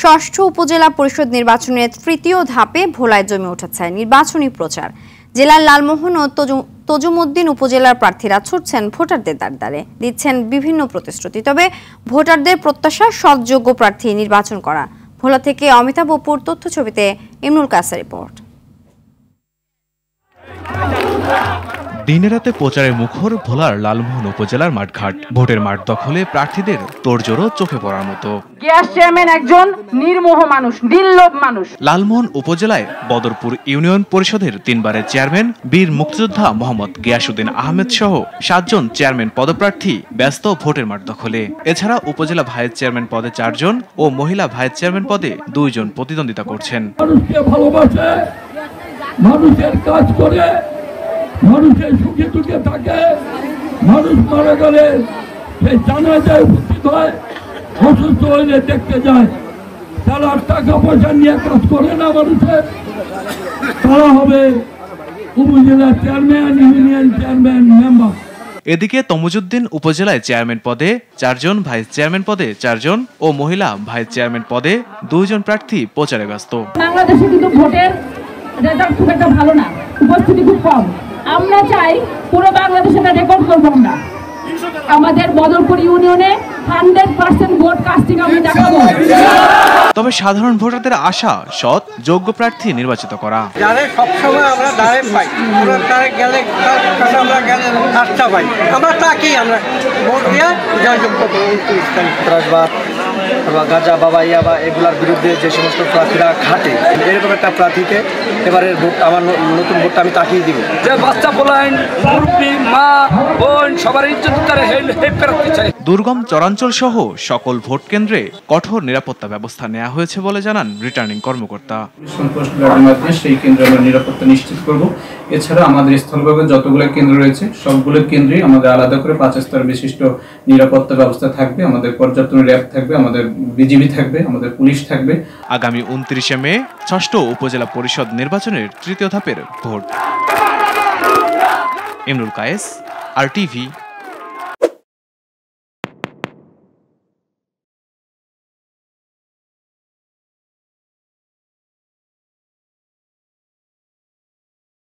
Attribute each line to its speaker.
Speaker 1: ষষ্ঠ উপজেলা পরিষদ নির্বাচনের তৃতীয় ধাপে ভোলায় জমে উঠেছে নির্বাচনী প্রচার। জেলার লালমোহন ও তজুমউদ্দিন উপজেলার প্রার্থীরা ছুটছেন ভোটারদের দ্বারে দিচ্ছেন বিভিন্ন প্রতিশ্রুতি। তবে ভোটারদের প্রত্যাশা সৎ যোগ্য প্রার্থী নির্বাচন করা। ভোলা থেকে অমিতাভ অপুর তথ্য ছবিতে ইমনুল কায়েসের রিপোর্ট।
Speaker 2: দিনে রাতে প্রচারের মুখর ভোলার লালমোহন উপজেলার মাঠঘাট। ভোটের মাঠ দখলে প্রার্থীদের তোড়জোড় চোখে পড়ার মতো।
Speaker 3: গ্যাস চেয়ারম্যান একজন নির্মোহ মানুষ, নির্লোভ মানুষ।
Speaker 2: লালমোহন উপজেলায় বদরপুর ইউনিয়ন পরিষদের 3 বারের চেয়ারম্যান বীর মুক্তিযোদ্ধা মোহাম্মদ গিয়াসউদ্দিন আহমেদ সহ 7 জন চেয়ারম্যান পদপ্রার্থী ব্যস্ত ভোটের মাঠ দখলে। এছাড়া উপজেলা ভাইস চেয়ারম্যান পদে 4 জন ও মহিলা ভাইস চেয়ারম্যান পদে 2 জন প্রতিদ্বন্দ্বিতা করছেন।
Speaker 4: মানুষকে ভালোবাসে, মানুষের কাজ করে, মানুষের সুখে দুঃখে থাকে। মানুষ মারা গেলে সে জানাজায় উপস্থিত হয়, অসুস্থ হইলে দেখতে যায়। তারা টাকা পয়সা নিয়ে কাজ করে না মানুষের। তারা হবে উপজেলা চেয়ারম্যান, ইউনিয়ন চেয়ারম্যান, মেম্বার।
Speaker 2: এদিকে তমুজউদ্দিন উপজেলায় চেয়ারম্যান পদে 4 জন, ভাইস চেয়ারম্যান পদে 4 জন ও মহিলা ভাইস চেয়ারম্যান পদে 2 জন প্রার্থী প্রচারে ব্যস্ত।
Speaker 3: বাংলাদেশে কিন্তু ভোটের রেজাল্ট খুব একটা ভালো না, উপস্থিতি খুব কম। আমরা চাই পুরো বাংলাদেশে রেকর্ড করবো। আমরা আমাদের বদরপুর ইউনিয়নে 100% ভোট কাস্টিং আমরা দেখাবো।
Speaker 2: তবে সাধারণ ভোটারদের আশা সৎ যোগ্য প্রার্থী নির্বাচিত করা।
Speaker 5: যারা সবসময় আমরা ডাইরেক্ট পাই, আমরা ডাইরেক্ট গেলে আমরা গেলে আস্থা পাই, আমরা তাকেই আমরা ভোট দিয়ে জয়যুক্ত করব। বা গাঁজা বাবা ইয়াবা এগুলার বিরুদ্ধে যে সমস্ত প্রার্থীরা ঘাটে, এরকম একটা প্রার্থীকে এবারের ভোট, আমার নতুন ভোটটা আমি তাকেই দিব।
Speaker 4: যে বাচ্চা পোলাইন, মুরব্বী, মা, বোন সবার ইজ্জত করে প্রার্থী চাই।
Speaker 2: দুর্গম চরাঞ্চল সহ সকল ভোট কেন্দ্রে কঠোর নিরাপত্তা ব্যবস্থা নেওয়া হয়েছে বলে জানান রিটার্নিং কর্মকর্তা।
Speaker 6: সেই কেন্দ্রে আমরা নিরাপত্তা নিশ্চিত করব। এছাড়া আমাদের স্থলভাগে যতগুলো কেন্দ্র রয়েছে সবগুলো কেন্দ্রে আমাদের আলাদা করে 5 স্তর বিশিষ্ট নিরাপত্তা ব্যবস্থা থাকবে। আমাদের পর্যাপ্ত র্যাব থাকবে, আমাদের বিজিবি থাকবে, আমাদের পুলিশ থাকবে।
Speaker 2: আগামী 29শে মে ষষ্ঠ উপজেলা পরিষদ নির্বাচনের তৃতীয় ধাপের ভোট। ইমনুল কায়েস, RTV।